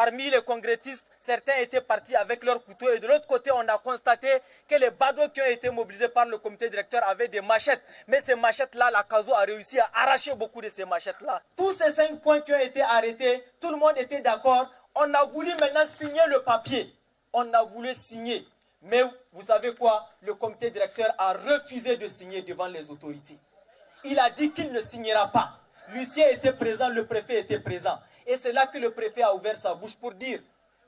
parmi les congressistes, certains étaient partis avec leurs couteaux. Et de l'autre côté, on a constaté que les badauds qui ont été mobilisés par le comité directeur avaient des machettes. Mais ces machettes-là, la CASO a réussi à arracher beaucoup de ces machettes-là. Tous ces 5 points qui ont été arrêtés, tout le monde était d'accord. On a voulu maintenant signer le papier. On a voulu signer. Mais vous savez quoi? Le comité directeur a refusé de signer devant les autorités. Il a dit qu'il ne signera pas. L'huissier était présent, le préfet était présent. Et c'est là que le préfet a ouvert sa bouche pour dire,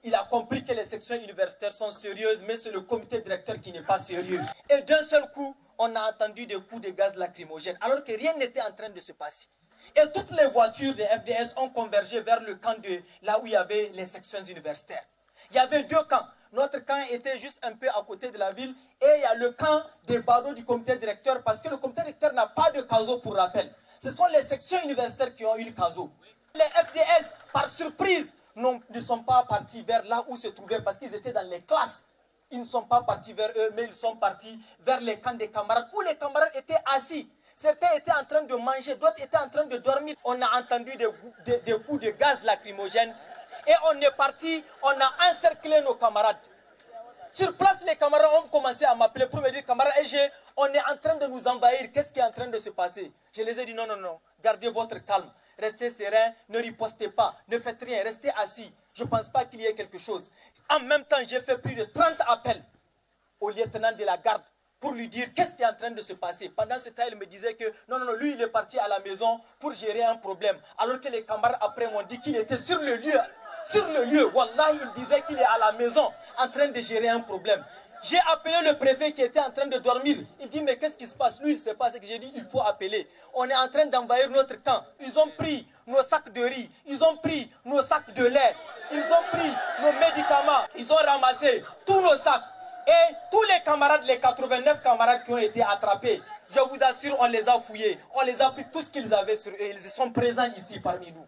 il a compris que les sections universitaires sont sérieuses, mais c'est le comité directeur qui n'est pas sérieux. Et d'un seul coup, on a entendu des coups de gaz lacrymogènes, alors que rien n'était en train de se passer. Et toutes les voitures des FDS ont convergé vers le camp de là où il y avait les sections universitaires. Il y avait 2 camps. Notre camp était juste un peu à côté de la ville et il y a le camp des badauds du comité directeur parce que le comité directeur n'a pas de CASO pour rappel. Ce sont les sections universitaires qui ont eu le CASO. Les FDS, par surprise, ne sont pas partis vers là où se trouvaient parce qu'ils étaient dans les classes. Ils ne sont pas partis vers eux, mais ils sont partis vers les camps des camarades où les camarades étaient assis. Certains étaient en train de manger, d'autres étaient en train de dormir. On a entendu des coups de gaz lacrymogènes et on est parti, on a encerclé nos camarades. Sur place, les camarades ont commencé à m'appeler pour me dire, camarade EG, on est en train de nous envahir, qu'est-ce qui est en train de se passer? Je les ai dit, non, non, non, gardez votre calme, restez serein, ne ripostez pas, ne faites rien, restez assis. Je ne pense pas qu'il y ait quelque chose. En même temps, j'ai fait plus de 30 appels au lieutenant de la garde pour lui dire qu'est-ce qui est en train de se passer. Pendant ce temps, il me disait que non, non, non, lui, il est parti à la maison pour gérer un problème. Alors que les camarades après m'ont dit qu'il était sur le lieu. Sur le lieu, Wallah, il disait qu'il est à la maison en train de gérer un problème. J'ai appelé le préfet qui était en train de dormir. Il dit, mais qu'est-ce qui se passe? Lui, il ne sait pas ce que j'ai dit, il faut appeler. On est en train d'envahir notre camp. Ils ont pris nos sacs de riz, ils ont pris nos sacs de lait, ils ont pris nos médicaments, ils ont ramassé tous nos sacs. Et tous les camarades, les 89 camarades qui ont été attrapés, je vous assure, on les a fouillés. On les a pris tout ce qu'ils avaient sur eux. Ils sont présents ici parmi nous.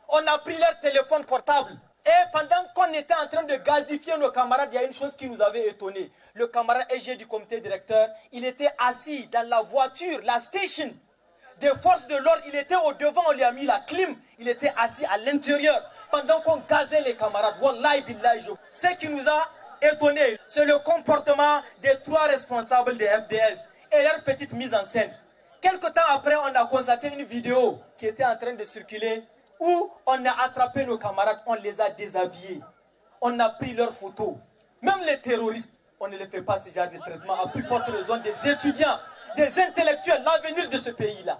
On a pris leur téléphone portable. Et pendant qu'on était en train de gazifier nos camarades, il y a une chose qui nous avait étonnés. Le camarade EG du comité directeur, il était assis dans la voiture, la station des forces de l'ordre. Il était au devant, on lui a mis la clim. Il était assis à l'intérieur pendant qu'on gazait les camarades. Wallahi billahi. Ce qui nous a étonnés, c'est le comportement des 3 responsables des FDS et leur petite mise en scène. Quelque temps après, on a constaté une vidéo qui était en train de circuler où on a attrapé nos camarades, on les a déshabillés. On a pris leurs photos. Même les terroristes, on ne les fait pas ce genre de traitement. À plus forte raison des étudiants, des intellectuels, l'avenir de ce pays-là.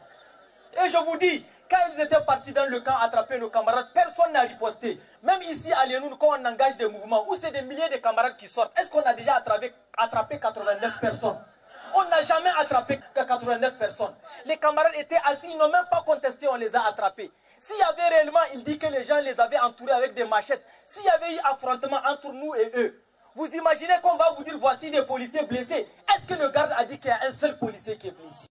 Et je vous dis, quand ils étaient partis dans le camp attraper nos camarades, personne n'a riposté. Même ici à Lienoun, quand on engage des mouvements, où c'est des milliers de camarades qui sortent, est-ce qu'on a déjà attrapé 89 personnes? On n'a jamais attrapé que 89 personnes. Les camarades étaient assis, ils n'ont même pas contesté, on les a attrapés. S'il y avait réellement, il dit que les gens les avaient entourés avec des machettes. S'il y avait eu affrontement entre nous et eux, vous imaginez qu'on va vous dire voici des policiers blessés. Est-ce que le garde a dit qu'il y a un seul policier qui est blessé?